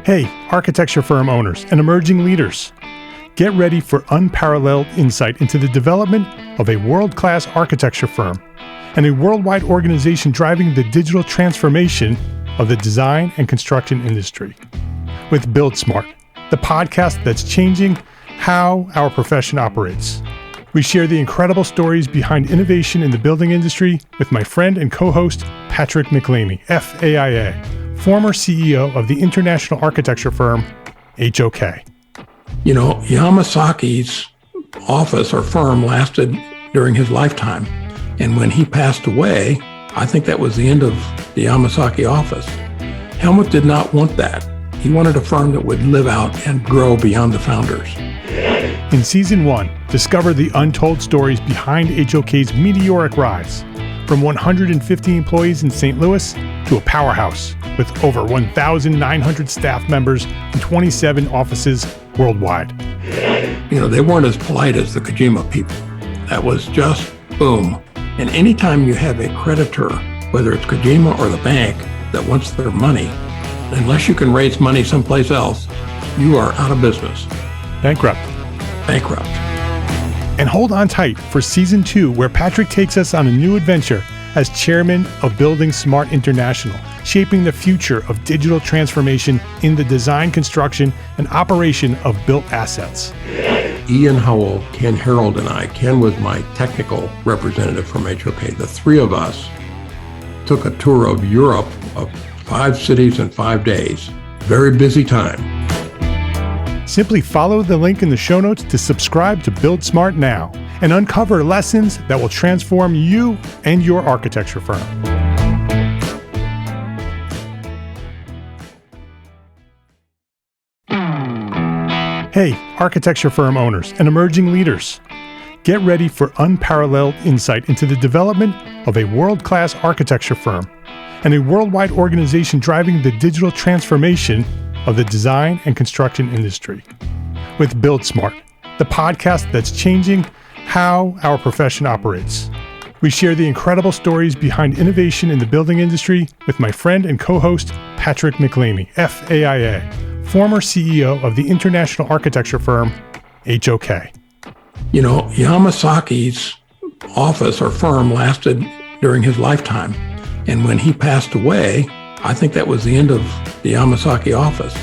Hey, architecture firm owners and emerging leaders. Get ready for unparalleled insight into the development of a world-class architecture firm and a worldwide organization driving the digital transformation of the design and construction industry. With Build Smart, the podcast that's changing how our profession operates. We share the incredible stories behind innovation in the building industry with my friend and co-host, Patrick McLeamy, FAIA, former CEO of the international architecture firm, HOK. You know, Yamasaki's office or firm lasted during his lifetime. And when he passed away, I think that was the end of the Yamasaki office. Helmut did not want that. He wanted a firm that would live out and grow beyond the founders. In Season 1, discover the untold stories behind HOK's meteoric rise, from 150 employees in St. Louis to a powerhouse with over 1,900 staff members and 27 offices worldwide. You know, they weren't as polite as the Kojima people. That was just boom. And anytime you have a creditor, whether it's Kojima or the bank, that wants their money, unless you can raise money someplace else, you are out of business. Bankrupt. And hold on tight for Season 2, where Patrick takes us on a new adventure as chairman of Building Smart International, shaping the future of digital transformation in the design, construction, and operation of built assets. Ian Howell, Ken Harold, and I, Ken was my technical representative from HOK. The three of us took a tour of Europe of 5 cities in 5 days. Very busy time. Simply follow the link in the show notes to subscribe to Build Smart now and uncover lessons that will transform you and your architecture firm. Hey, architecture firm owners and emerging leaders. Get ready for unparalleled insight into the development of a world-class architecture firm and a worldwide organization driving the digital transformation of the design and construction industry. With Build Smart, the podcast that's changing how our profession operates. We share the incredible stories behind innovation in the building industry with my friend and co-host, Patrick McLeamy, FAIA, former CEO of the international architecture firm, HOK. You know, Yamasaki's office or firm lasted during his lifetime. And when he passed away, I think that was the end of the Yamasaki office.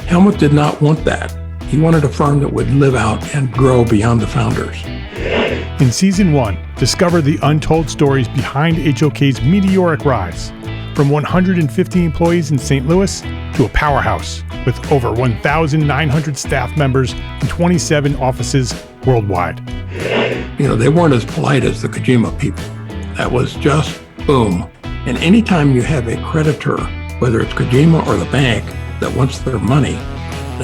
Helmut did not want that. He wanted a firm that would live out and grow beyond the founders. In Season 1, discover the untold stories behind HOK's meteoric rise, from 150 employees in St. Louis to a powerhouse with over 1,900 staff members and 27 offices worldwide. You know, they weren't as polite as the Kojima people. That was just boom. And anytime you have a creditor, whether it's Kojima or the bank, that wants their money,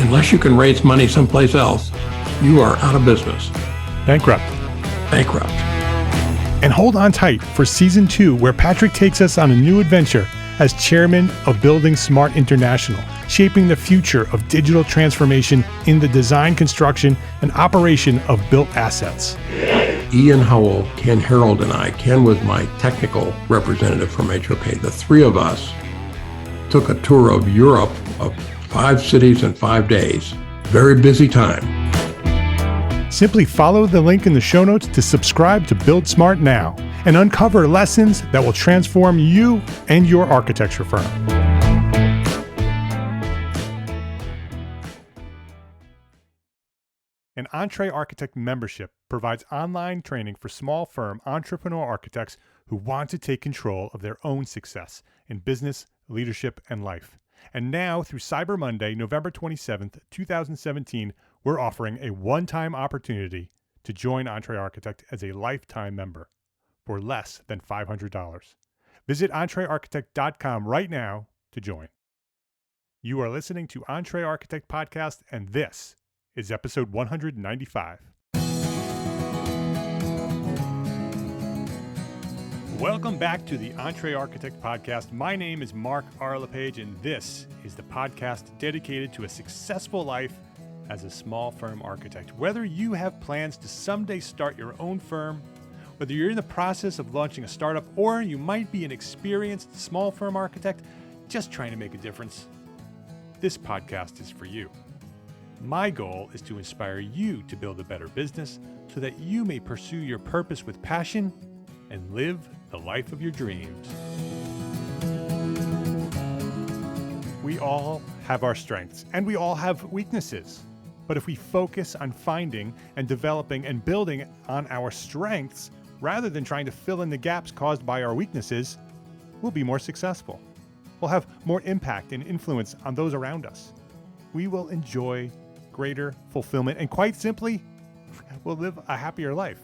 unless you can raise money someplace else, you are out of business. Bankrupt. And hold on tight for Season 2, where Patrick takes us on a new adventure as chairman of Building Smart International, shaping the future of digital transformation in the design, construction, and operation of built assets. Ian Howell, Ken Harold, and I, Ken was my technical representative from HOK. The three of us took a tour of Europe of 5 cities in 5 days. Very busy time. Simply follow the link in the show notes to subscribe to Build Smart now and uncover lessons that will transform you and your architecture firm. An Entree Architect membership provides online training for small firm entrepreneur architects who want to take control of their own success in business, leadership, and life. And now, through Cyber Monday, November 27th, 2017, we're offering a one-time opportunity to join Entree Architect as a lifetime member for less than $500. Visit entrearchitect.com right now to join. You are listening to Entree Architect Podcast, and this is episode 195. Welcome back to the Entree Architect Podcast. My name is Mark R. LePage, and this is the podcast dedicated to a successful life as a small firm architect. Whether you have plans to someday start your own firm, whether you're in the process of launching a startup, or you might be an experienced small firm architect just trying to make a difference, this podcast is for you. My goal is to inspire you to build a better business so that you may pursue your purpose with passion and live the life of your dreams. We all have our strengths and we all have weaknesses. But if we focus on finding and developing and building on our strengths rather than trying to fill in the gaps caused by our weaknesses, we'll be more successful. We'll have more impact and influence on those around us. We will enjoy greater fulfillment and, quite simply, we'll live a happier life.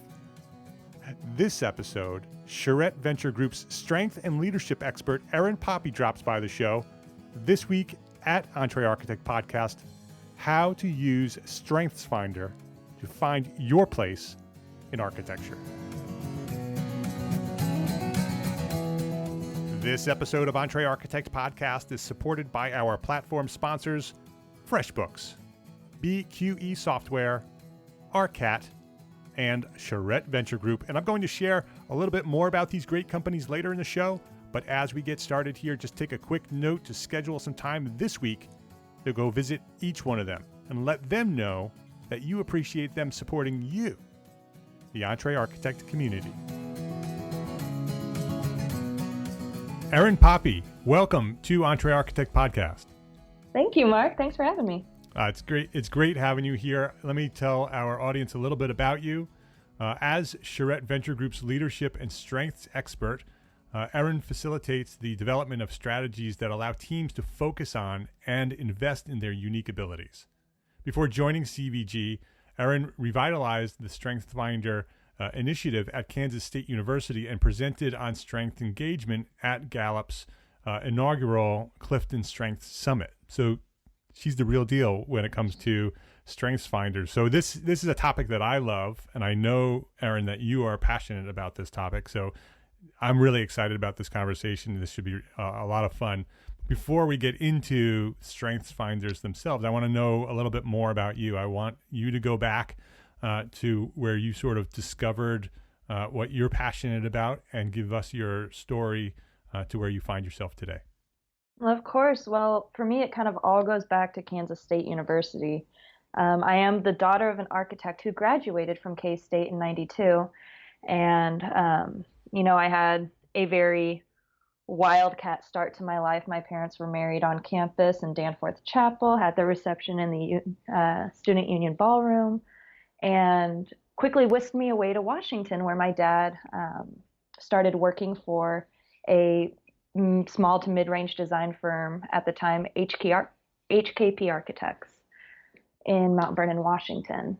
This episode, Charette Venture Group's strength and leadership expert Erin Poppy drops by the show. This week at EntreArchitect Podcast, how to use StrengthsFinder to find your place in architecture. This episode of EntreArchitect Podcast is supported by our platform sponsors, FreshBooks, BQE Software, ARCAT, and Charette Venture Group. And I'm going to share a little bit more about these great companies later in the show. But as we get started here, just take a quick note to schedule some time this week to go visit each one of them and let them know that you appreciate them supporting you, the EntreArchitect community. Erin Poppy, welcome to EntreArchitect Podcast. Thank you, Mark. Thanks for having me. It's great. It's great having you here. Let me tell our audience a little bit about you. As Charette Venture Group's leadership and strengths expert, Erin facilitates the development of strategies that allow teams to focus on and invest in their unique abilities. Before joining CVG, Erin revitalized the StrengthsFinder initiative at Kansas State University and presented on strength engagement at Gallup's inaugural Clifton Strengths Summit. So she's the real deal when it comes to StrengthsFinder. So this is a topic that I love, and I know, Erin, that you are passionate about this topic. So I'm really excited about this conversation. This should be a lot of fun. Before we get into StrengthsFinders themselves, I want to know a little bit more about you. I want you to go back to where you sort of discovered what you're passionate about and give us your story to where you find yourself today. Well, of course. Well, for me, it kind of all goes back to Kansas State University. I am the daughter of an architect who graduated from K-State in '92. And, I had a very wildcat start to my life. My parents were married on campus in Danforth Chapel, had their reception in the Student Union Ballroom, and quickly whisked me away to Washington, where my dad started working for a small to mid-range design firm at the time, HKP Architects in Mount Vernon, Washington.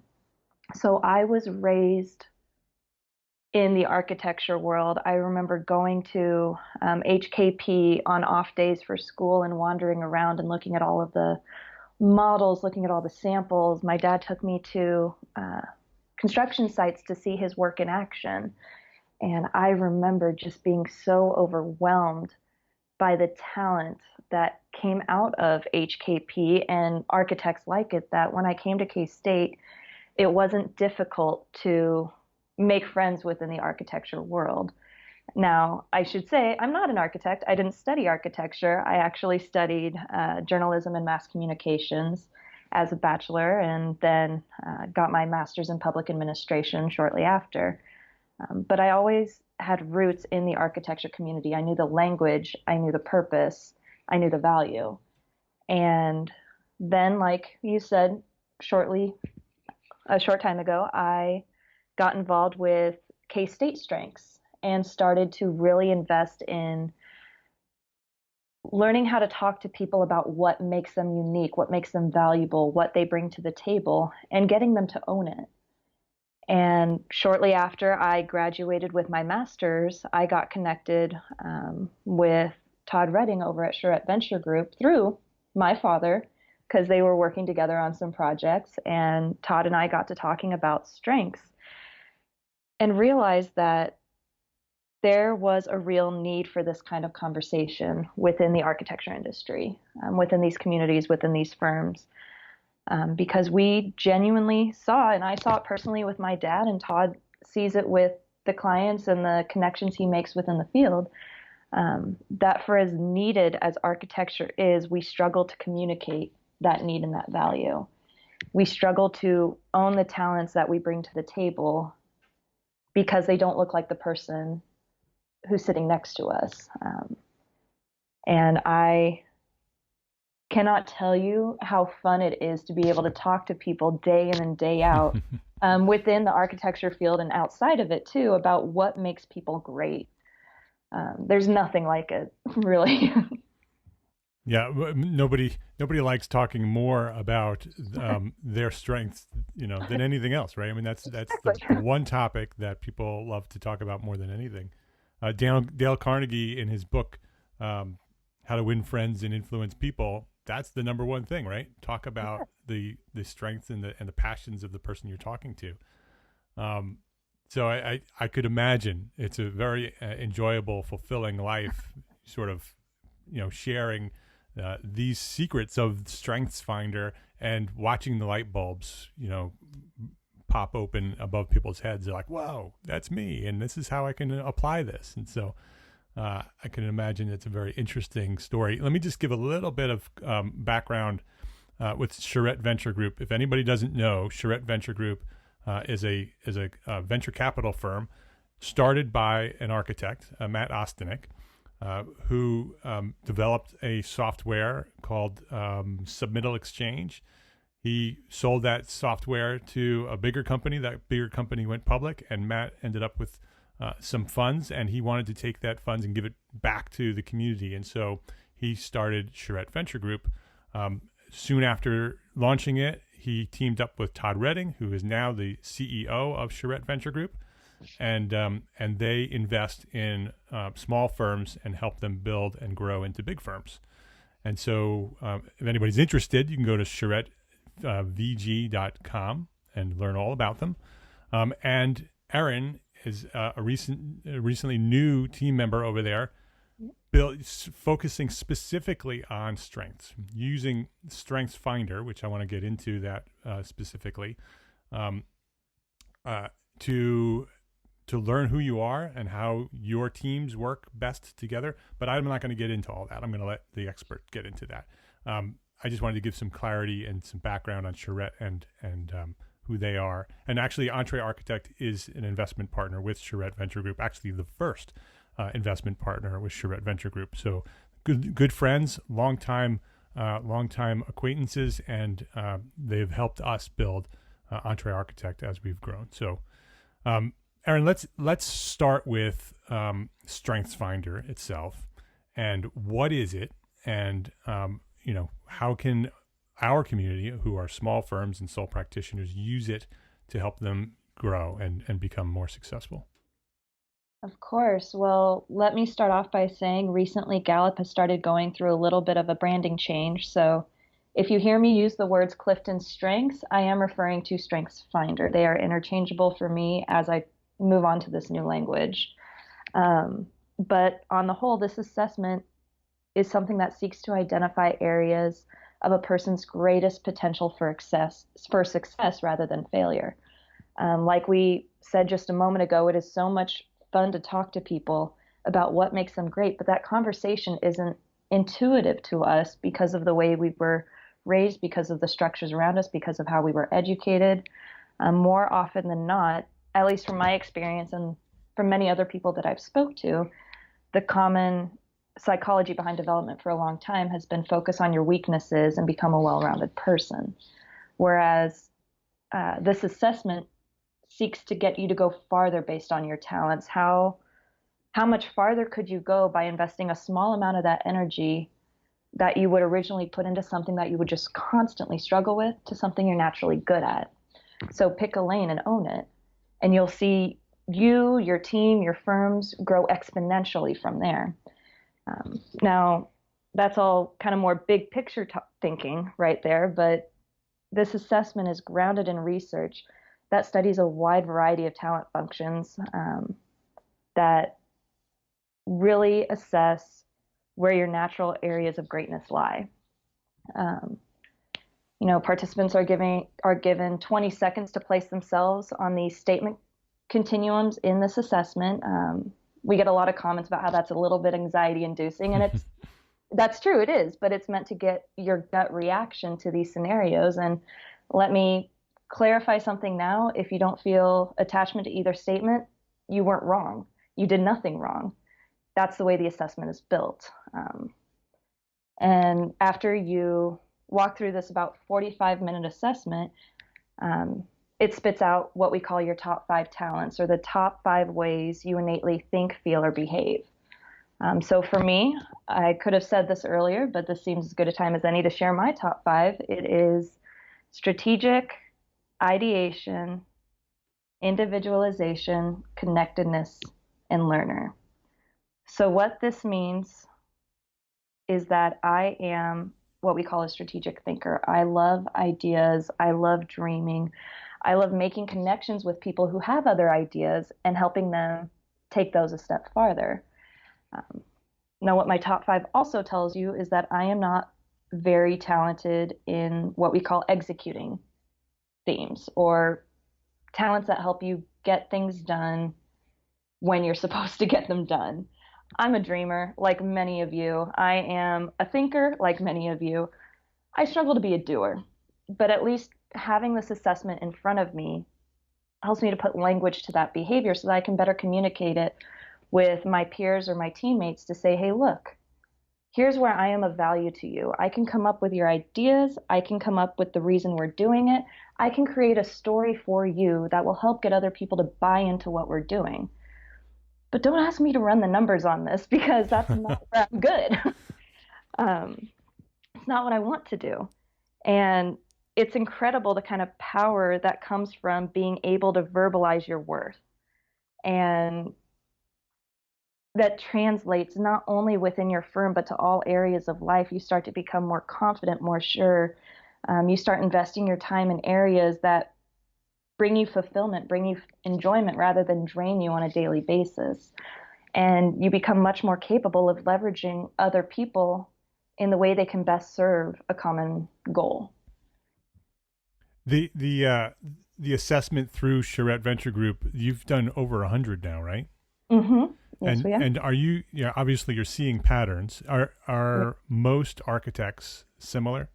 So I was raised in the architecture world. I remember going to HKP on off days for school and wandering around and looking at all of the models, looking at all the samples. My dad took me to construction sites to see his work in action. And I remember just being so overwhelmed by the talent that came out of HKP and architects like it, that when I came to K-State, it wasn't difficult to make friends within the architecture world. Now, I should say I'm not an architect. I didn't study architecture. I actually studied journalism and mass communications as a bachelor, and then got my master's in public administration shortly after. But I always had roots in the architecture community. I knew the language, I knew the purpose, I knew the value. And then, like you said, a short time ago, I got involved with K-State Strengths and started to really invest in learning how to talk to people about what makes them unique, what makes them valuable, what they bring to the table, and getting them to own it. And shortly after I graduated with my master's, I got connected with Todd Redding over at Charette Venture Group through my father, because they were working together on some projects. And Todd and I got to talking about strengths and realized that there was a real need for this kind of conversation within the architecture industry, within these communities, within these firms. Because we genuinely saw, and I saw it personally with my dad, and Todd sees it with the clients and the connections he makes within the field, That for as needed as architecture is, we struggle to communicate that need and that value. We struggle to own the talents that we bring to the table because they don't look like the person who's sitting next to us. And I cannot tell you how fun it is to be able to talk to people day in and day out within the architecture field and outside of it too about what makes people great. There's nothing like it, really. Yeah, nobody likes talking more about their strengths, than anything else, right? I mean, that's the one topic that people love to talk about more than anything. Dale Carnegie, in his book How to Win Friends and Influence People, that's the number one thing, right? Talk about the strengths and the passions of the person you're talking to. So I could imagine it's a very enjoyable, fulfilling life, sort of, sharing these secrets of StrengthsFinder and watching the light bulbs, pop open above people's heads. They're like, whoa, that's me. And this is how I can apply this. And so I can imagine it's a very interesting story. Let me just give a little bit of background with Charette Venture Group. If anybody doesn't know, Charette Venture Group is a venture capital firm started by an architect, Matt Ostanek, who developed a software called Submittal Exchange. He sold that software to a bigger company. That bigger company went public, and Matt ended up with some funds, and he wanted to take that funds and give it back to the community. And so he started Charette Venture Group. Soon after launching it, he teamed up with Todd Redding, who is now the CEO of Charette Venture Group, and they invest in small firms and help them build and grow into big firms. And so if anybody's interested, you can go to charettevg.com and learn all about them. And Erin is a recently new team member over there, focusing specifically on strengths, using StrengthsFinder, which I want to get into that specifically, to learn who you are and how your teams work best together. But I'm not going to get into all that. I'm going to let the expert get into that. I just wanted to give some clarity and some background on Charette and who they are. And actually, Entree Architect is an investment partner with Charette Venture Group, actually the first investment partner with Charette Venture Group. So good friends, longtime acquaintances, and they've helped us build Entree Architect as we've grown. So Erin, let's start with StrengthsFinder itself, and what is it, and how can our community, who are small firms and sole practitioners, use it to help them grow and become more successful? Of course. Well, let me start off by saying recently Gallup has started going through a little bit of a branding change. So if you hear me use the words Clifton Strengths, I am referring to StrengthsFinder. They are interchangeable for me as I move on to this new language. But on the whole, this assessment is something that seeks to identify areas of a person's greatest potential for success rather than failure. Like we said just a moment ago, it is so much fun to talk to people about what makes them great, but that conversation isn't intuitive to us because of the way we were raised, because of the structures around us, because of how we were educated. More often than not, at least from my experience and from many other people that I've spoke to, the common psychology behind development for a long time has been focus on your weaknesses and become a well-rounded person. Whereas this assessment seeks to get you to go farther based on your talents. How much farther could you go by investing a small amount of that energy that you would originally put into something that you would just constantly struggle with to something you're naturally good at? So pick a lane and own it, and you'll see you, your team, your firms grow exponentially from there. Now, that's all kind of more big picture thinking right there, but this assessment is grounded in research that studies a wide variety of talent functions that really assess where your natural areas of greatness lie. Participants are given 20 seconds to place themselves on these statement continuums in this assessment. We get a lot of comments about how that's a little bit anxiety inducing, and that's true, it is, but it's meant to get your gut reaction to these scenarios. And let me clarify something now. If you don't feel attachment to either statement, you weren't wrong. You did nothing wrong. That's the way the assessment is built. And after you walk through this about 45-minute assessment, it spits out what we call your top 5 talents, or the top 5 ways you innately think, feel, or behave. So for me, I could have said this earlier, but this seems as good a time as any to share my top 5. It is strategic, ideation, individualization, connectedness, and learner. So what this means is that I am what we call a strategic thinker. I love ideas. I love dreaming. I love making connections with people who have other ideas and helping them take those a step farther. Now, what my top 5 also tells you is that I am not very talented in what we call executing themes, or talents that help you get things done when you're supposed to get them done. I'm a dreamer, like many of you. I am a thinker, like many of you. I struggle to be a doer, but at least having this assessment in front of me helps me to put language to that behavior so that I can better communicate it with my peers or my teammates to say, hey, look, here's where I am of value to you. I can come up with your ideas. I can come up with the reason we're doing it. I can create a story for you that will help get other people to buy into what we're doing. But don't ask me to run the numbers on this, because that's not where I'm good. It's not what I want to do. And it's incredible the kind of power that comes from being able to verbalize your worth. And that translates not only within your firm, but to all areas of life. You start to become more confident, more sure. You start investing your time in areas that bring you fulfillment, bring you enjoyment, rather than drain you on a daily basis. And you become much more capable of leveraging other people in the way they can best serve a common goal. The assessment through Charette Venture Group, you've done over 100 now, right? Mm-hmm. Yes, we have. And are you? Yeah, obviously you're seeing patterns. Are most architects similar?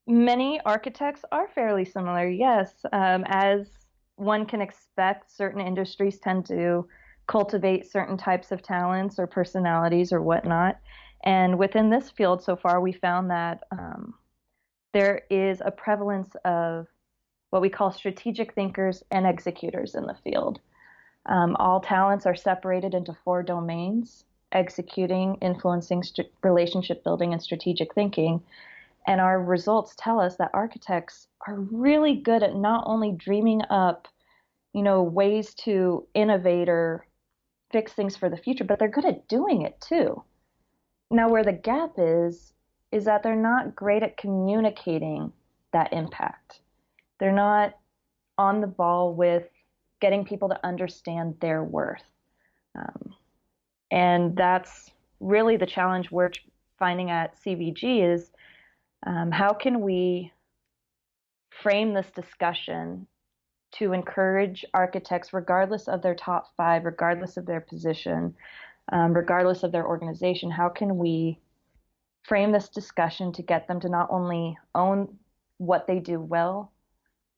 Many architects are fairly similar, yes. As one can expect, certain industries tend to cultivate certain types of talents or personalities or whatnot. And within this field so far, we found that there is a prevalence of what we call strategic thinkers and executors in the field. All talents are separated into 4 domains: executing, influencing, relationship building, and strategic thinking. And our results tell us that architects are really good at not only dreaming up, ways to innovate or fix things for the future, but they're good at doing it too. Now, where the gap is that they're not great at communicating that impact. They're not on the ball with getting people to understand their worth. And that's really the challenge we're finding at CVG is, how can we frame this discussion to encourage architects, regardless of their top 5, regardless of their position, regardless of their organization? How can we frame this discussion to get them to not only own what they do well,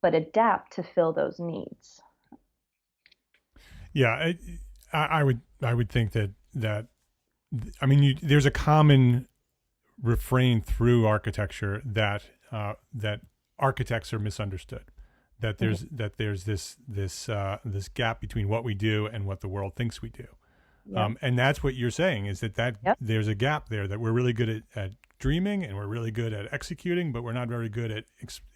but adapt to fill those needs? Yeah, I would think that I mean, there's a common refrain through architecture that that architects are misunderstood. That there's this gap between what we do and what the world thinks we do. Yeah. And that's what you're saying, is that yep. There's a gap there, that we're really good at dreaming and we're really good at executing, but we're not very good at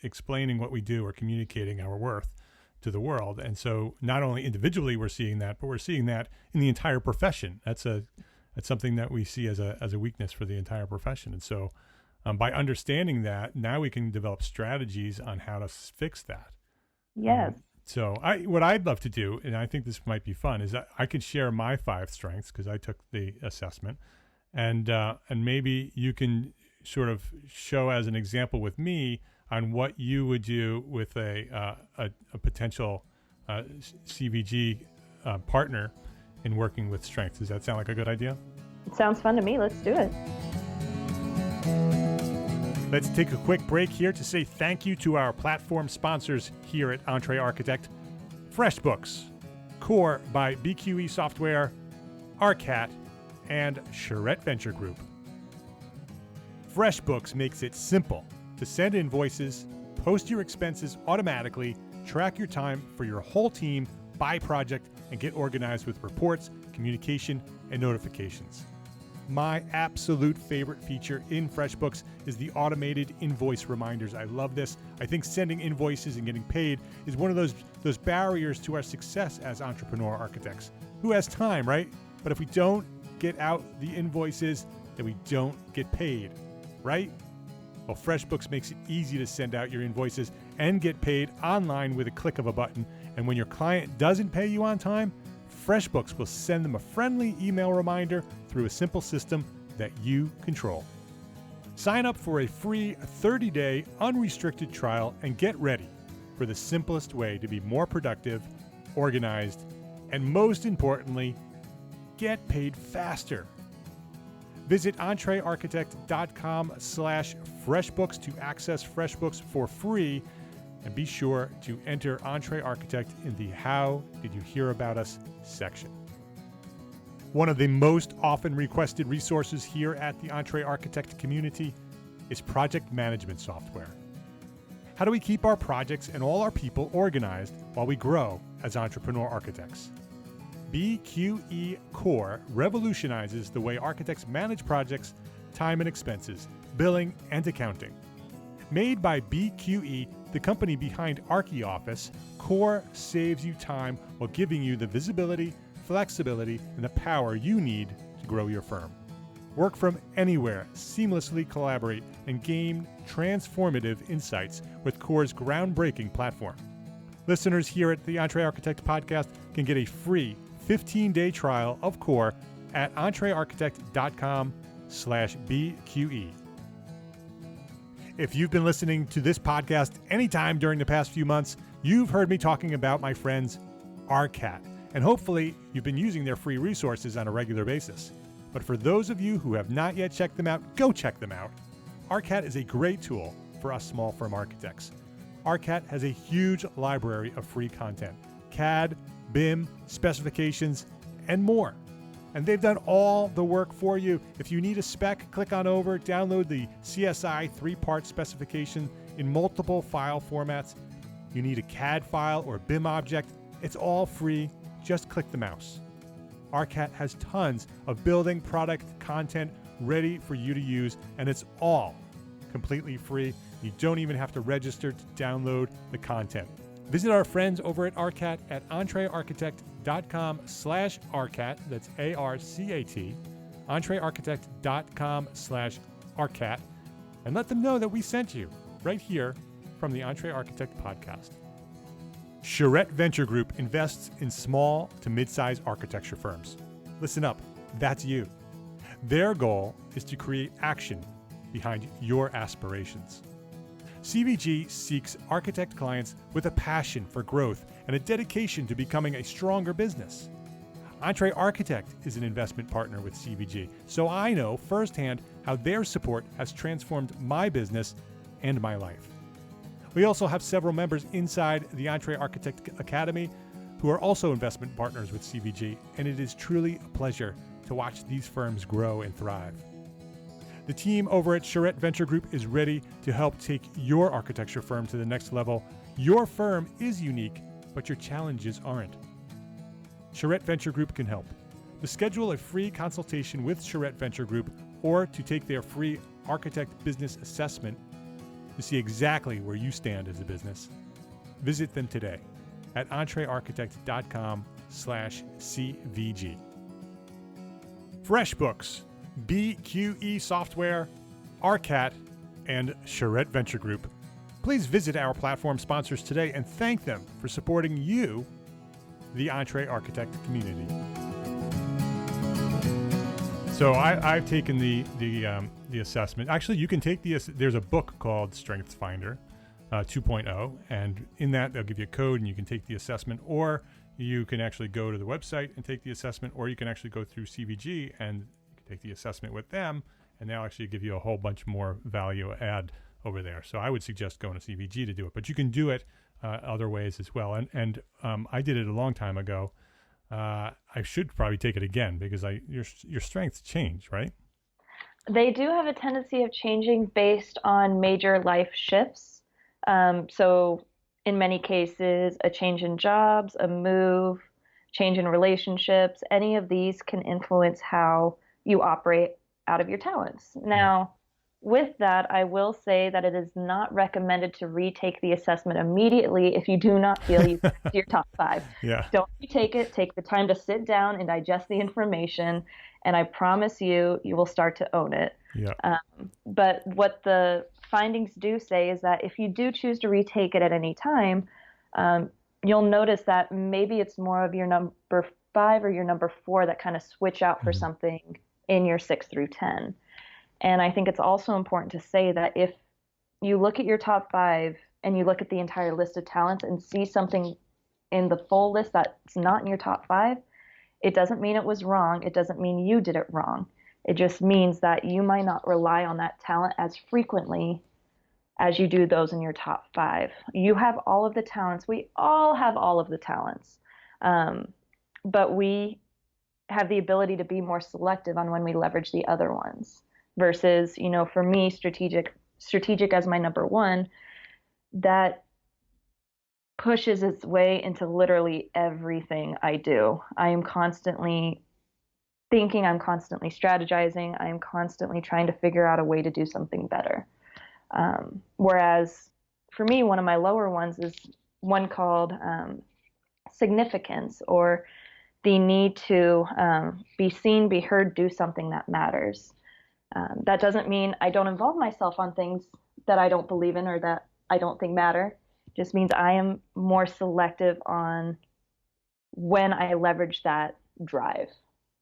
explaining what we do or communicating our worth to the world. And so not only individually we're seeing that, but we're seeing that in the entire profession. That's something that we see as a weakness for the entire profession. And so by understanding that, now we can develop strategies on how to fix that. Yes. So what I'd love to do, and I think this might be fun, is I could share my 5 strengths, because I took the assessment, and maybe you can sort of show as an example with me on what you would do with a potential CVG partner in working with Strengths. Does that sound like a good idea? It sounds fun to me. Let's do it. Let's take a quick break here to say thank you to our platform sponsors here at EntreArchitect: FreshBooks, Core by BQE Software, ARCAT, and Charette Venture Group. FreshBooks makes it simple to send invoices, post your expenses automatically, track your time for your whole team by project, and get organized with reports, communication, and notifications. My absolute favorite feature in FreshBooks is the automated invoice reminders. I love this. I think sending invoices and getting paid is one of those barriers to our success as entrepreneur architects. Who has time, right? But if we don't get out the invoices, then we don't get paid, right? Well, FreshBooks makes it easy to send out your invoices and get paid online with a click of a button. And when your client doesn't pay you on time, FreshBooks will send them a friendly email reminder through a simple system that you control. Sign up for a free 30-day unrestricted trial and get ready for the simplest way to be more productive, organized, and most importantly, get paid faster. Visit entrearchitect.com/freshbooks to access FreshBooks for free, and be sure to enter EntreArchitect in the How Did You Hear About Us section. One of the most often requested resources here at the EntreArchitect community is project management software. How do we keep our projects and all our people organized while we grow as entrepreneur architects? BQE Core revolutionizes the way architects manage projects, time and expenses, billing, and accounting. Made by BQE, the company behind ArchiOffice, Core saves you time while giving you the visibility, flexibility, and the power you need to grow your firm. Work from anywhere, seamlessly collaborate, and gain transformative insights with Core's groundbreaking platform. Listeners here at the EntreArchitect podcast can get a free 15-day trial of Core at entrearchitect.com/BQE. If you've been listening to this podcast anytime during the past few months, you've heard me talking about my friends ARCAT, and hopefully you've been using their free resources on a regular basis. But for those of you who have not yet checked them out, go check them out. ARCAT is a great tool for us small firm architects. ARCAT has a huge library of free content: CAD, BIM, specifications, and more. And they've done all the work for you. If you need a spec, click on over, download the CSI 3-part specification in multiple file formats. You need a CAD file or BIM object, it's all free. Just click the mouse. ARCAT has tons of building product content ready for you to use, and it's all completely free. You don't even have to register to download the content. Visit our friends over at ARCAT at entrearchitect.com/ARCAT. That's ARCAT. entrearchitect.com/ARCAT. And let them know that we sent you right here from the EntreArchitect podcast. Charette Venture Group invests in small to mid-size architecture firms. Listen up, that's you. Their goal is to create action behind your aspirations. CVG seeks architect clients with a passion for growth and a dedication to becoming a stronger business. EntreArchitect is an investment partner with CVG, so I know firsthand how their support has transformed my business and my life. We also have several members inside the EntreArchitect Academy who are also investment partners with CVG, and it is truly a pleasure to watch these firms grow and thrive. The team over at Charette Venture Group is ready to help take your architecture firm to the next level. Your firm is unique, but your challenges aren't. Charette Venture Group can help. To schedule a free consultation with Charette Venture Group or to take their free architect business assessment to see exactly where you stand as a business, visit them today at entrearchitect.com/CVG. FreshBooks, BQE Software, ARCAT, and Charette Venture Group. Please visit our platform sponsors today and thank them for supporting you, the EntreArchitect community. So I've taken the assessment. Actually, you can take there's a book called StrengthsFinder 2.0, and in that they'll give you a code and you can take the assessment, or you can actually go to the website and take the assessment, or you can actually go through CVG and take the assessment with them, and they'll actually give you a whole bunch more value add over there. So I would suggest going to CVG to do it, but you can do it other ways as well. And I did it a long time ago. I should probably take it again because your strengths change, right? They do have a tendency of changing based on major life shifts. So in many cases, a change in jobs, a move, change in relationships, any of these can influence how you operate out of your talents. Now, with that, I will say that it is not recommended to retake the assessment immediately if you do not feel you passed your top 5. Yeah. Don't retake it. Take the time to sit down and digest the information, and I promise you, you will start to own it. Yeah. But what the findings do say is that if you do choose to retake it at any time, you'll notice that maybe it's more of your number 5 or your number 4 that kind of switch out for something in your 6 through 10. And I think it's also important to say that if you look at your top 5 and you look at the entire list of talents and see something in the full list that's not in your top 5, it doesn't mean it was wrong. It doesn't mean you did it wrong. It just means that you might not rely on that talent as frequently as you do those in your top 5. You have all of the talents. We all have all of the talents. But we have the ability to be more selective on when we leverage the other ones. Versus, for me, strategic as my number 1, that pushes its way into literally everything I do. I am constantly thinking, I'm constantly strategizing, I'm constantly trying to figure out a way to do something better. Whereas for me, one of my lower ones is one called significance, or the need to be seen, be heard, do something that matters. That doesn't mean I don't involve myself on things that I don't believe in or that I don't think matter. It just means I am more selective on when I leverage that drive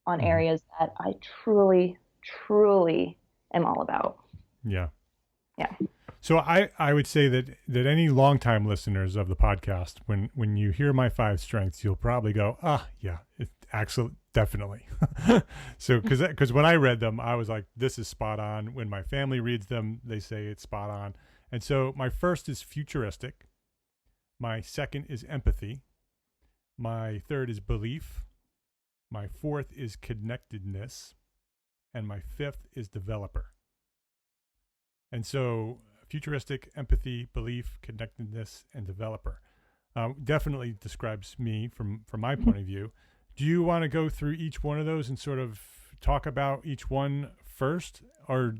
on areas that I truly, truly am all about. Yeah. Yeah. So I would say that any longtime listeners of the podcast, when you hear my 5 strengths, you'll probably go, yeah, it actually definitely. So because when I read them, I was like, this is spot on. When my family reads them, they say it's spot on. And so my first is futuristic. My second is empathy. My third is belief. My fourth is connectedness. And my fifth is developer. And so futuristic, empathy, belief, connectedness, and developer definitely describes me from my point of view. Do you want to go through each one of those and sort of talk about each one first, or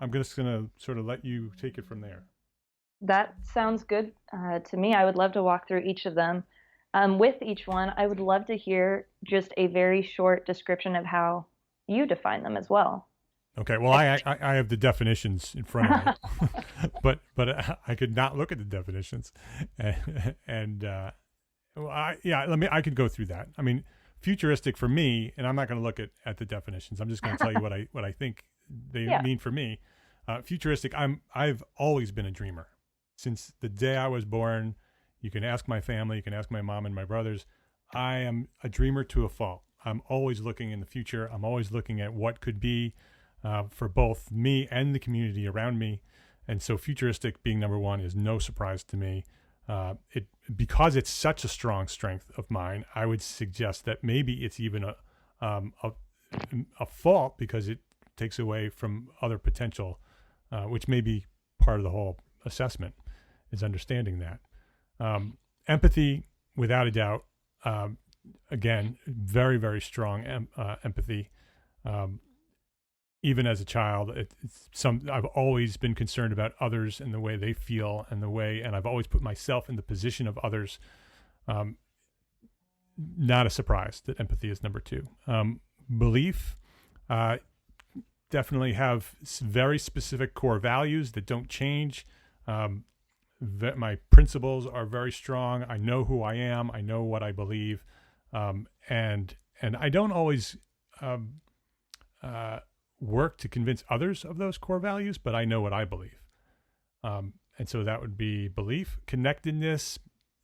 I'm just going to sort of let you take it from there? That sounds good to me. I would love to walk through each of them. With each one, I would love to hear just a very short description of how you define them as well. Okay, well, I have the definitions in front of me, but I could not look at the definitions, and I could go through that. I mean, futuristic for me, and I'm not going to look at the definitions. I'm just going to tell you what I think they mean for me. Futuristic. I've always been a dreamer since the day I was born. You can ask my family, you can ask my mom and my brothers. I am a dreamer to a fault. I'm always looking in the future. I'm always looking at what could be. For both me and the community around me. And so futuristic being number 1 is no surprise to me. Because it's such a strong strength of mine, I would suggest that maybe it's even a fault because it takes away from other potential, which may be part of the whole assessment, is understanding that. Empathy, without a doubt, again, very, very strong empathy. Even as a child, I've always been concerned about others and the way they feel and I've always put myself in the position of others. Not a surprise that empathy is number 2. Belief, definitely have very specific core values that don't change. My principles are very strong. I know who I am. I know what I believe. And I don't always, work to convince others of those core values, but I know what I believe. And so that would be belief. Connectedness,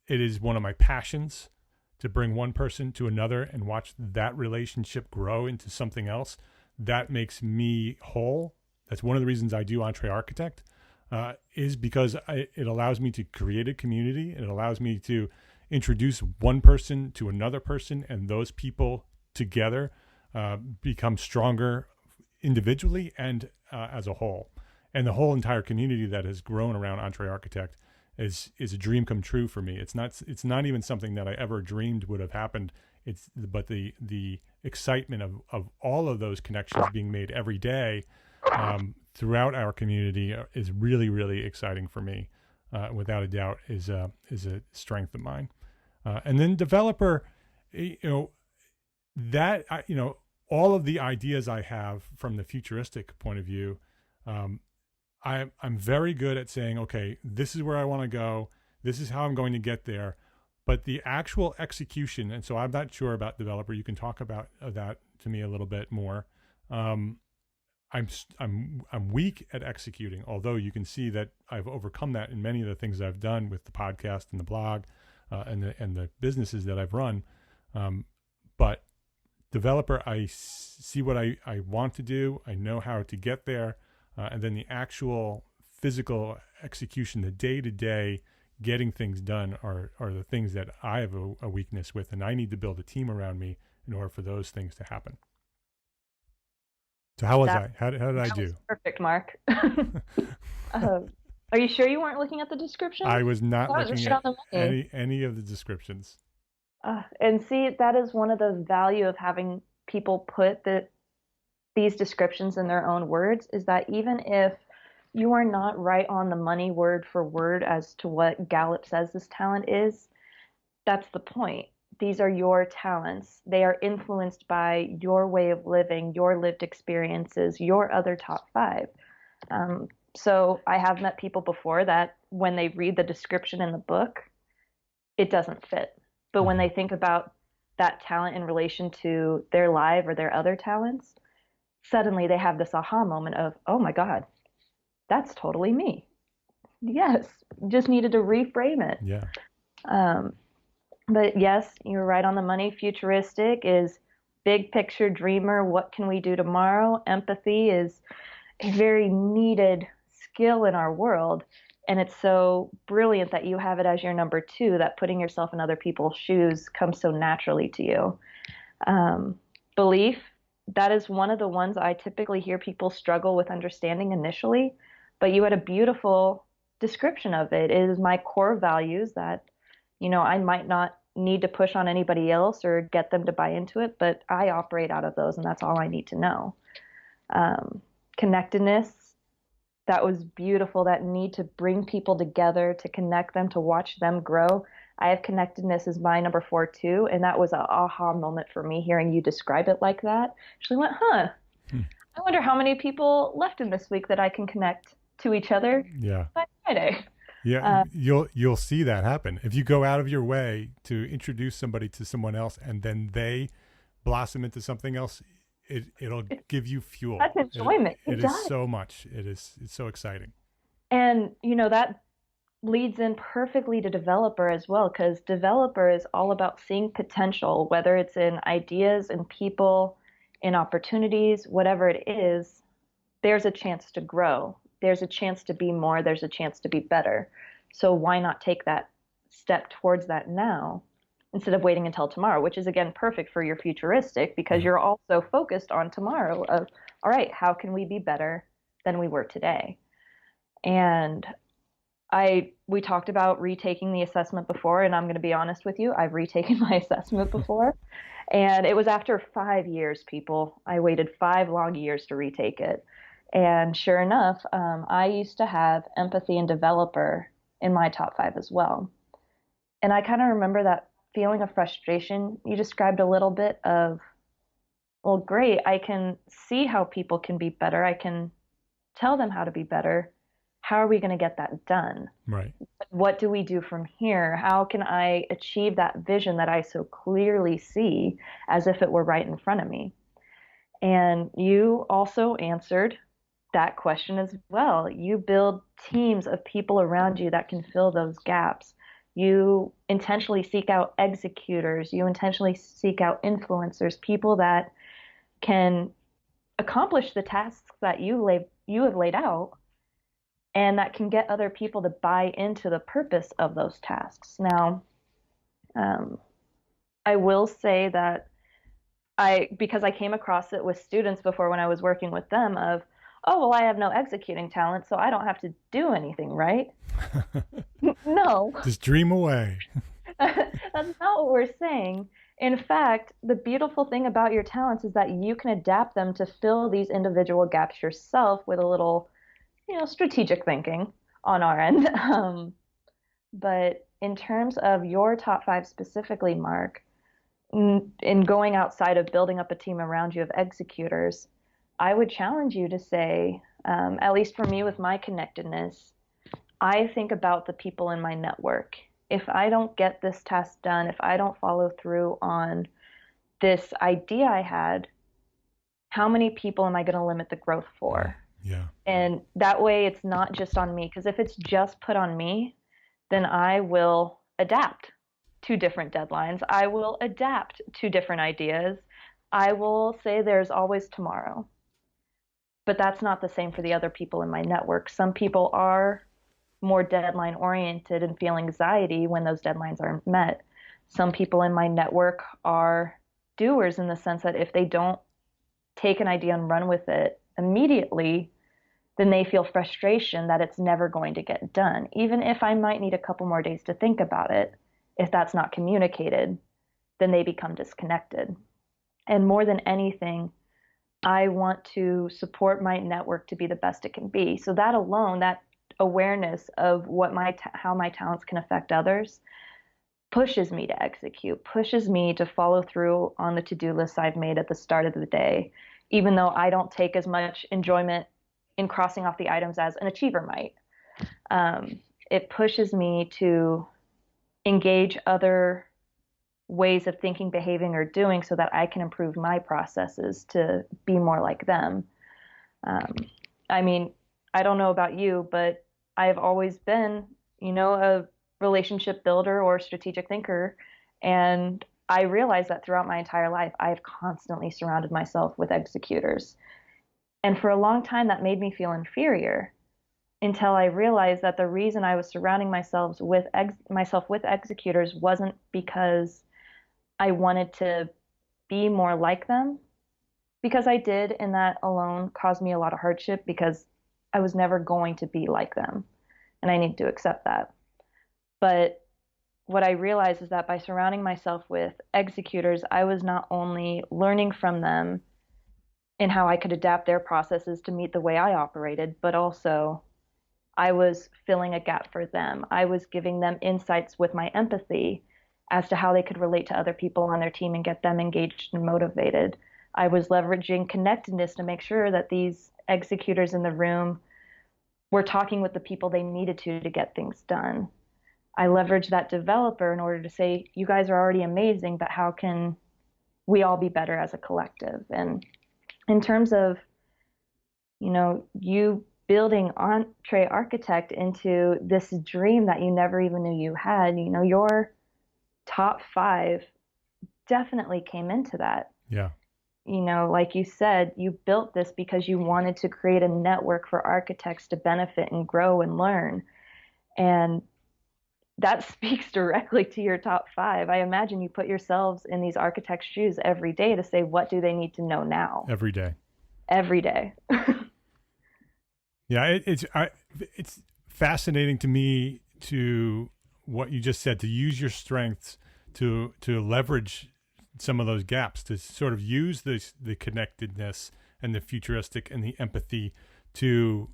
it is one of my passions to bring one person to another and watch that relationship grow into something else, that makes me whole. That's one of the reasons I do Entree Architect, is because it allows me to create a community. It allows me to introduce one person to another person, and those people together become stronger individually and as a whole. And the whole entire community that has grown around Entree Architect is a dream come true for me. It's not even something that I ever dreamed would have happened. But the excitement of all of those connections being made every day throughout our community is really, really exciting for me. Without a doubt, is a strength of mine. And then developer, all of the ideas I have from the futuristic point of view, I'm very good at saying, okay, this is where I want to go. This is how I'm going to get there. But the actual execution, and so I'm not sure about developer. You can talk about that to me a little bit more. I'm weak at executing, although you can see that I've overcome that in many of the things I've done with the podcast and the blog and the businesses that I've run. But developer, I see what I want to do. I know how to get there. And then the actual physical execution, the day-to-day getting things done are the things that I have a weakness with, and I need to build a team around me in order for those things to happen. So how was I? How did I do? Perfect, Mark. Are you sure you weren't looking at the description? I was not looking at any of the descriptions. And see, that is one of the value of having people put these descriptions in their own words, is that even if you are not right on the money word for word as to what Gallup says this talent is, that's the point. These are your talents. They are influenced by your way of living, your lived experiences, your other top 5. So I have met people before that when they read the description in the book, it doesn't fit. But when they think about that talent in relation to their life or their other talents, suddenly they have this aha moment of, oh my God, that's totally me. Yes, just needed to reframe it. Yeah. But yes, you're right on the money. Futuristic is big picture dreamer. What can we do tomorrow? Empathy is a very needed skill in our world. And it's so brilliant that you have it as your number 2, that putting yourself in other people's shoes comes so naturally to you. Belief, that is one of the ones I typically hear people struggle with understanding initially, but you had a beautiful description of it. It is my core values that, I might not need to push on anybody else or get them to buy into it, but I operate out of those, and that's all I need to know. Connectedness, that was beautiful, that need to bring people together, to connect them, to watch them grow. I have connectedness as my number 4 too, and that was an aha moment for me hearing you describe it like that. Actually went, I wonder how many people left in this week that I can connect to each other by Friday. Yeah, you'll see that happen. If you go out of your way to introduce somebody to someone else and then they blossom into something else, it'll give you fuel. That's enjoyment. It is so much. It's so exciting. And, that leads in perfectly to developer as well, because developer is all about seeing potential, whether it's in ideas, in people, in opportunities, whatever it is, there's a chance to grow. There's a chance to be more. There's a chance to be better. So why not take that step towards that now instead of waiting until tomorrow, which is, again, perfect for your futuristic, because you're also focused on tomorrow of, all right, how can we be better than we were today? And we talked about retaking the assessment before, and I'm going to be honest with you, I've retaken my assessment before. And it was after 5 years, people. I waited 5 long years to retake it. And sure enough, I used to have empathy and developer in my top 5 as well. And I kind of remember that feeling of frustration you described a little bit of, well, great, I can see how people can be better. I can tell them how to be better. How are we going to get that done? Right. What do we do from here? How can I achieve that vision that I so clearly see as if it were right in front of me? And you also answered that question as well. You build teams of people around you that can fill those gaps. You intentionally seek out executors. You intentionally seek out influencers, people that can accomplish the tasks that you have laid out and that can get other people to buy into the purpose of those tasks. Now, um, I will say that because I came across it with students before when I was working with them of, oh, well, I have no executing talent, so I don't have to do anything, right? No, Just dream away. that's not what we're saying. In fact, the beautiful thing about your talents is that you can adapt them to fill these individual gaps yourself with a little, strategic thinking on our end. But in terms of your top five specifically, Mark, in going outside of building up a team around you of executors, I would challenge you to say, at least for me with my connectedness, I think about the people in my network. If I don't get this task done, if I don't follow through on this idea I had, how many people am I going to limit the growth for? Yeah. And that way it's not just on me, because if it's just put on me, then I will adapt to different deadlines. I will adapt to different ideas. I will say there's always tomorrow. But that's not the same for the other people in my network. Some people are more deadline oriented and feel anxiety when those deadlines aren't met. Some people in my network are doers in the sense that if they don't take an idea and run with it immediately, then they feel frustration that it's never going to get done. Even if I might need a couple more days to think about it, if that's not communicated, then they become disconnected. And more than anything, I want to support my network to be the best it can be. So that alone, that awareness of what how my talents can affect others, pushes me to execute, pushes me to follow through on the to-do list I've made at the start of the day, even though I don't take as much enjoyment in crossing off the items as an achiever might. It pushes me to engage other ways of thinking, behaving, or doing so that I can improve my processes to be more like them. I mean, I don't know about you, but I've always been, a relationship builder or strategic thinker. And I realized that throughout my entire life, I've constantly surrounded myself with executors. And for a long time, that made me feel inferior until I realized that the reason I was surrounding myself with executors wasn't because I wanted to be more like them, because I did, and that alone caused me a lot of hardship because I was never going to be like them, and I need to accept that. But what I realized is that by surrounding myself with executors, I was not only learning from them and how I could adapt their processes to meet the way I operated, but also I was filling a gap for them. I was giving them insights with my empathy as to how they could relate to other people on their team and get them engaged and motivated. I was leveraging connectedness to make sure that these executors in the room were talking with the people they needed to get things done. I leveraged that developer in order to say, you guys are already amazing, but how can we all be better as a collective? And in terms of, you building Entree Architect into this dream that you never even knew you had, your top five definitely came into that. Yeah. Like you said, you built this because you wanted to create a network for architects to benefit and grow and learn. And that speaks directly to your top five. I imagine you put yourselves in these architects' shoes every day to say, what do they need to know now? Every day. Every day. Yeah, it's fascinating to me to what you just said, to use your strengths to leverage some of those gaps, to sort of use the connectedness and the futuristic and the empathy to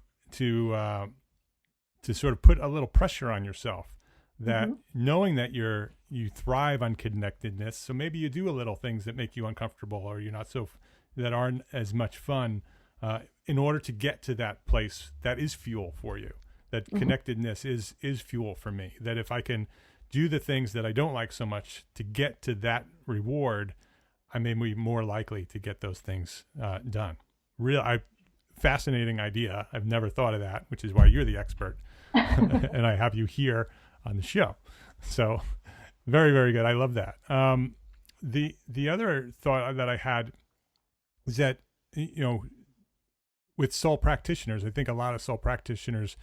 sort of put a little pressure on yourself, that knowing that you thrive on connectedness. So maybe you do a little things that make you uncomfortable, or you're not that aren't as much fun, in order to get to that place that is fuel for you. That connectedness is fuel for me. That if I can do the things that I don't like so much to get to that reward, I may be more likely to get those things done. Fascinating idea. I've never thought of that, which is why you're the expert, and I have you here. on the show. So very, very good. I love that. The other thought that I had was that, with sole practitioners, I think a lot of sole practitioners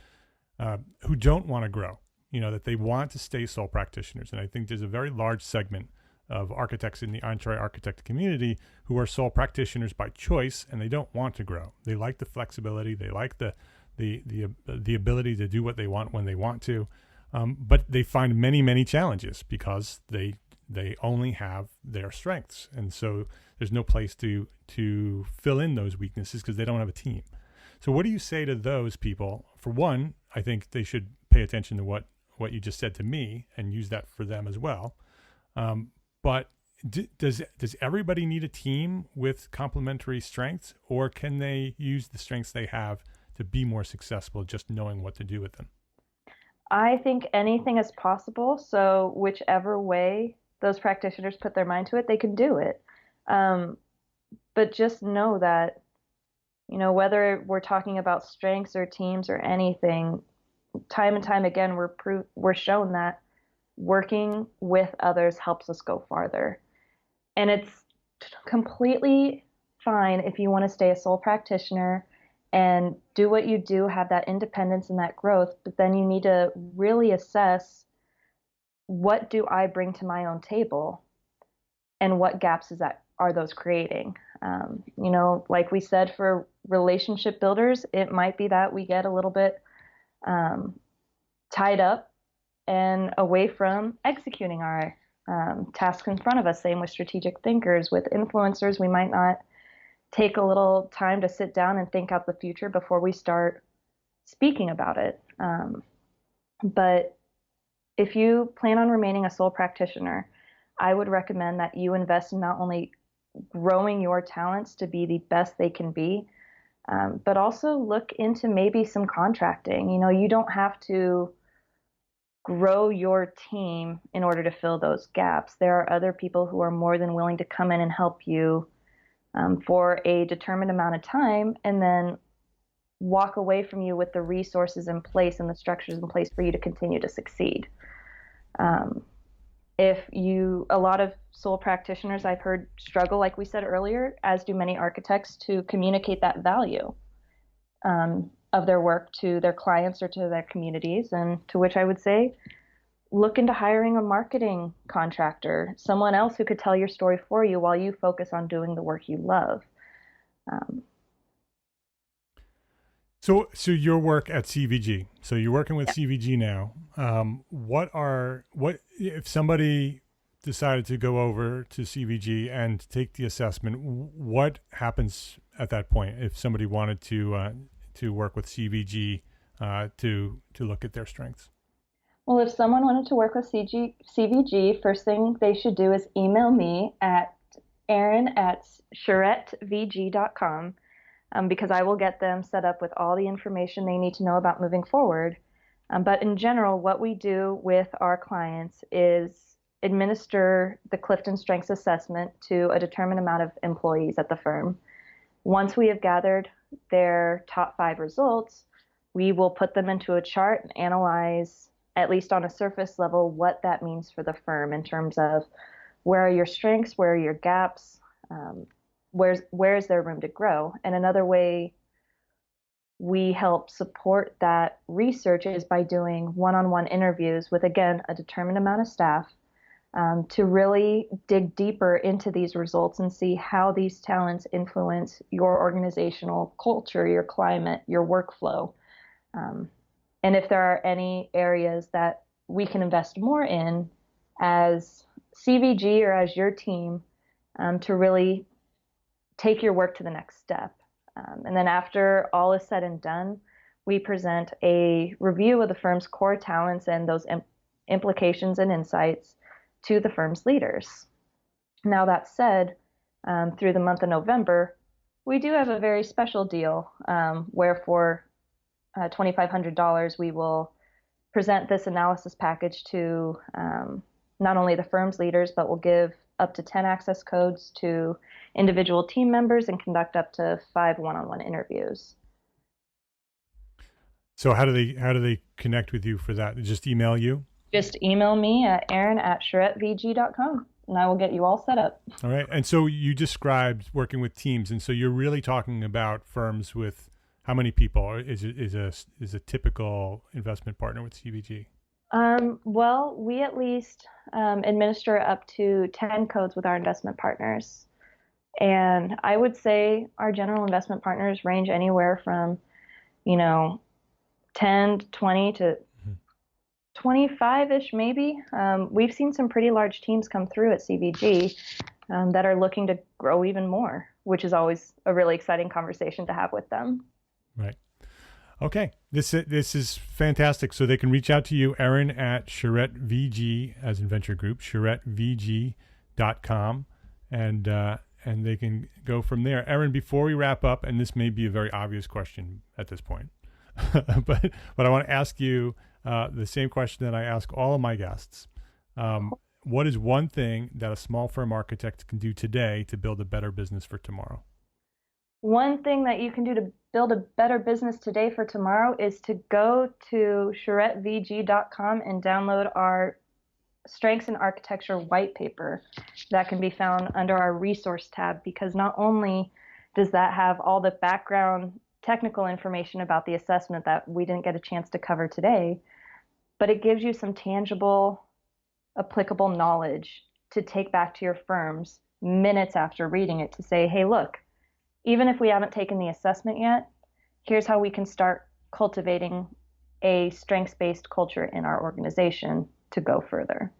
who don't want to grow, that they want to stay sole practitioners. And I think there's a very large segment of architects in the Entree architect community who are sole practitioners by choice, and they don't want to grow. They like the flexibility. They like the ability to do what they want when they want to. But they find many, many challenges because they only have their strengths. And so there's no place to fill in those weaknesses because they don't have a team. So what do you say to those people? For one, I think they should pay attention to what you just said to me and use that for them as well. But does everybody need a team with complementary strengths, or can they use the strengths they have to be more successful just knowing what to do with them? I think anything is possible. So whichever way those practitioners put their mind to it, they can do it. But just know that, whether we're talking about strengths or teams or anything, time and time again, we're shown that working with others helps us go farther. And it's completely fine if you want to stay a sole practitioner and do what you do, have that independence and that growth, but then you need to really assess, what do I bring to my own table and what gaps are those creating? Like we said, for relationship builders, it might be that we get a little bit tied up and away from executing our tasks in front of us. Same with strategic thinkers. With influencers, we might not take a little time to sit down and think out the future before we start speaking about it. But if you plan on remaining a sole practitioner, I would recommend that you invest in not only growing your talents to be the best they can be, but also look into maybe some contracting. You don't have to grow your team in order to fill those gaps. There are other people who are more than willing to come in and help you for a determined amount of time, and then walk away from you with the resources in place and the structures in place for you to continue to succeed. A lot of sole practitioners I've heard struggle, like we said earlier, as do many architects, to communicate that value of their work to their clients or to their communities, and to which I would say, look into hiring a marketing contractor, someone else who could tell your story for you while you focus on doing the work you love. So your work at CVG. So you're working with CVG now. What if somebody decided to go over to CVG and take the assessment? What happens at that point if somebody wanted to work with CVG to look at their strengths? Well, if someone wanted to work with CVG, first thing they should do is email me at Erin@charettvg.com. Because I will get them set up with all the information they need to know about moving forward. But in general, what we do with our clients is administer the Clifton Strengths Assessment to a determined amount of employees at the firm. Once we have gathered their top 5 results, we will put them into a chart and analyze, at least on a surface level, what that means for the firm in terms of where are your strengths, where are your gaps, where is there room to grow? And another way we help support that research is by doing one-on-one interviews with, again, a determined amount of staff to really dig deeper into these results and see how these talents influence your organizational culture, your climate, your workflow. And if there are any areas that we can invest more in as CVG or as your team to really take your work to the next step. And then after all is said and done, we present a review of the firm's core talents and those implications and insights to the firm's leaders. Now that said, through the month of November, we do have a very special deal where for $2,500, we will present this analysis package to not only the firm's leaders, but we'll give up to 10 access codes to individual team members and conduct up to 5 one-on-one interviews. So how do they connect with you for that? They just email you? Just email me at Erin@charettevg.com and I will get you all set up. All right. And so you described working with teams. And so you're really talking about firms with how many people is a typical investment partner with CVG? Well, we at least administer up to 10 codes with our investment partners. And I would say our general investment partners range anywhere from, 10 to 20 to 25-ish maybe. We've seen some pretty large teams come through at CVG that are looking to grow even more, which is always a really exciting conversation to have with them. Right. Okay. This is fantastic. So they can reach out to you, Erin, at CharetteVG, as in Venture Group, CharetteVG.com, and they can go from there. Erin, before we wrap up, and this may be a very obvious question at this point, but I want to ask you the same question that I ask all of my guests. What is one thing that a small firm architect can do today to build a better business for tomorrow? One thing that you can do to build a better business today for tomorrow is to go to CharetteVG.com and download our Strengths in Architecture white paper that can be found under our resource tab, because not only does that have all the background technical information about the assessment that we didn't get a chance to cover today, but it gives you some tangible, applicable knowledge to take back to your firms minutes after reading it to say, hey, look, even if we haven't taken the assessment yet, here's how we can start cultivating a strengths-based culture in our organization to go further.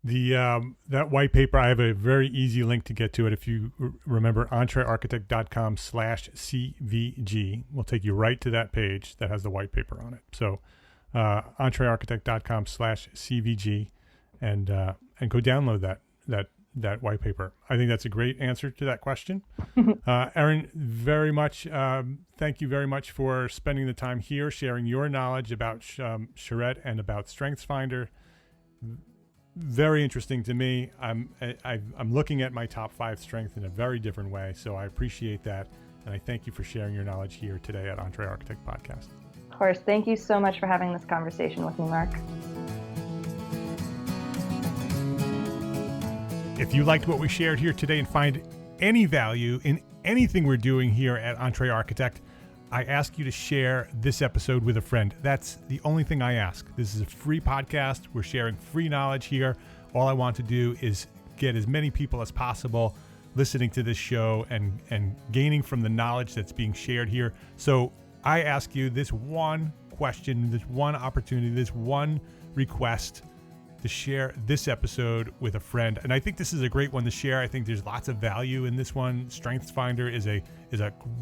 That white paper, I have a very easy link to get to it. If you remember, entrearchitect.com/CVG will take you right to that page that has the white paper on it. So entrearchitect.com/CVG and go download that white paper. I think that's a great answer to that question. Erin, very much, thank you very much for spending the time here, sharing your knowledge about Charette and about StrengthsFinder. Very interesting to me. I'm looking at my top 5 strengths in a very different way, so I appreciate that. And I thank you for sharing your knowledge here today at Entre Architect Podcast. Of course. Thank you so much for having this conversation with me, Mark. If you liked what we shared here today and find any value in anything we're doing here at Entre Architect, I ask you to share this episode with a friend. That's the only thing I ask. This is a free podcast. We're sharing free knowledge here. All I want to do is get as many people as possible listening to this show and gaining from the knowledge that's being shared here. So I ask you this one question, this one opportunity, this one request to share this episode with a friend. And I think this is a great one to share. I think there's lots of value in this one. StrengthsFinder is a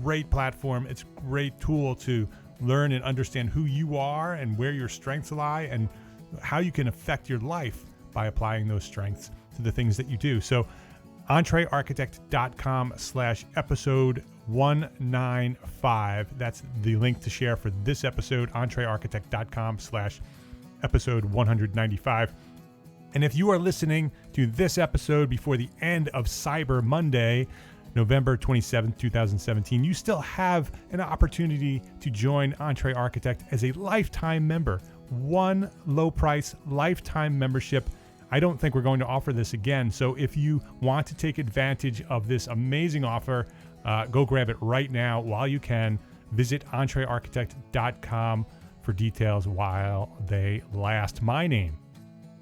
great platform. It's a great tool to learn and understand who you are and where your strengths lie and how you can affect your life by applying those strengths to the things that you do. So entrearchitect.com/episode 195. That's the link to share for this episode, entrearchitect.com/episode 195. And if you are listening to this episode before the end of Cyber Monday, November 27th, 2017, you still have an opportunity to join Entre Architect as a lifetime member. One low price lifetime membership. I don't think we're going to offer this again. So if you want to take advantage of this amazing offer, go grab it right now while you can. Visit entrearchitect.com for details while they last. My name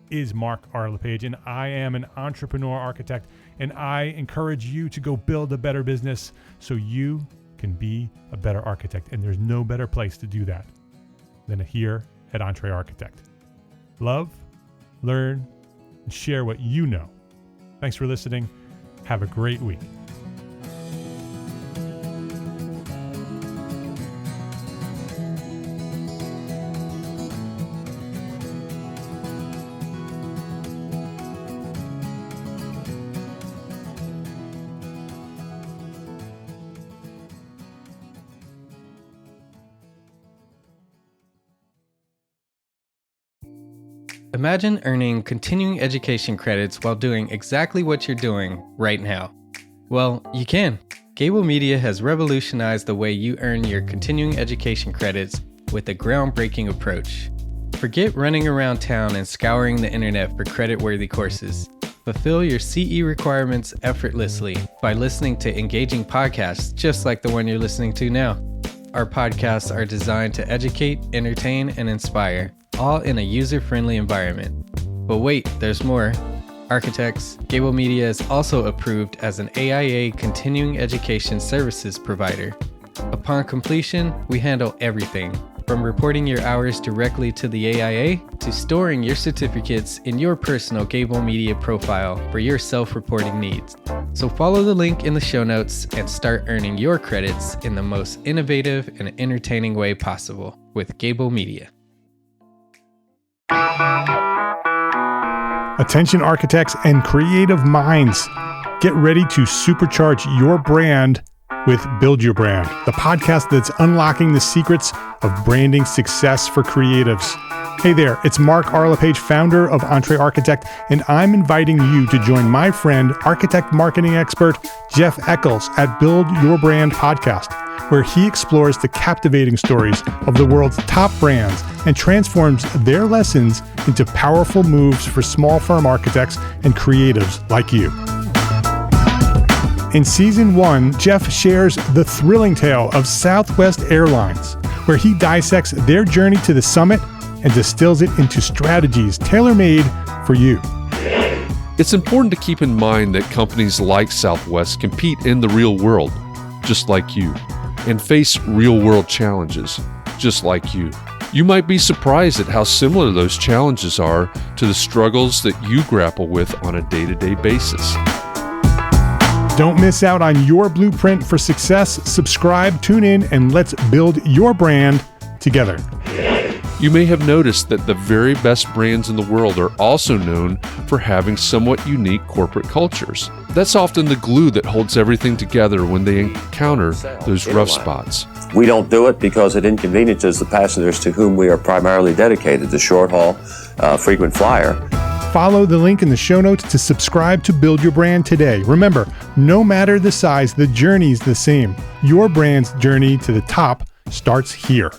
is Mark R. LePage, and I am an entrepreneur architect, and I encourage you to go build a better business so you can be a better architect. And there's no better place to do that than here at Entre Architect. Love, learn, and share what you know. Thanks for listening. Have a great week. Imagine earning continuing education credits while doing exactly what you're doing right now. Well, you can. Gable Media has revolutionized the way you earn your continuing education credits with a groundbreaking approach. Forget running around town and scouring the internet for credit-worthy courses. Fulfill your CE requirements effortlessly by listening to engaging podcasts just like the one you're listening to now. Our podcasts are designed to educate, entertain, and inspire, all in a user-friendly environment. But wait, there's more. Architects, Gable Media is also approved as an AIA continuing education services provider. Upon completion, we handle everything, from reporting your hours directly to the AIA to storing your certificates in your personal Gable Media profile for your self-reporting needs. So follow the link in the show notes and start earning your credits in the most innovative and entertaining way possible with Gable Media. Attention architects and creative minds, get ready to supercharge your brand with Build Your Brand, the podcast that's unlocking the secrets of branding success for creatives. Hey there, it's Mark Arlepage, founder of Entre Architect, and I'm inviting you to join my friend, architect marketing expert Jeff Eccles at Build Your Brand podcast, where he explores the captivating stories of the world's top brands and transforms their lessons into powerful moves for small firm architects and creatives like you. In Season 1, Jeff shares the thrilling tale of Southwest Airlines, where he dissects their journey to the summit and distills it into strategies tailor-made for you. It's important to keep in mind that companies like Southwest compete in the real world, just like you, and face real-world challenges, just like you. You might be surprised at how similar those challenges are to the struggles that you grapple with on a day-to-day basis. Don't miss out on your blueprint for success. Subscribe, tune in, and let's build your brand together. You may have noticed that the very best brands in the world are also known for having somewhat unique corporate cultures. That's often the glue that holds everything together when they encounter those rough spots. We don't do it because it inconveniences the passengers to whom we are primarily dedicated, the short haul, frequent flyer. Follow the link in the show notes to subscribe to Build Your Brand today. Remember, no matter the size, the journey's the same. Your brand's journey to the top starts here.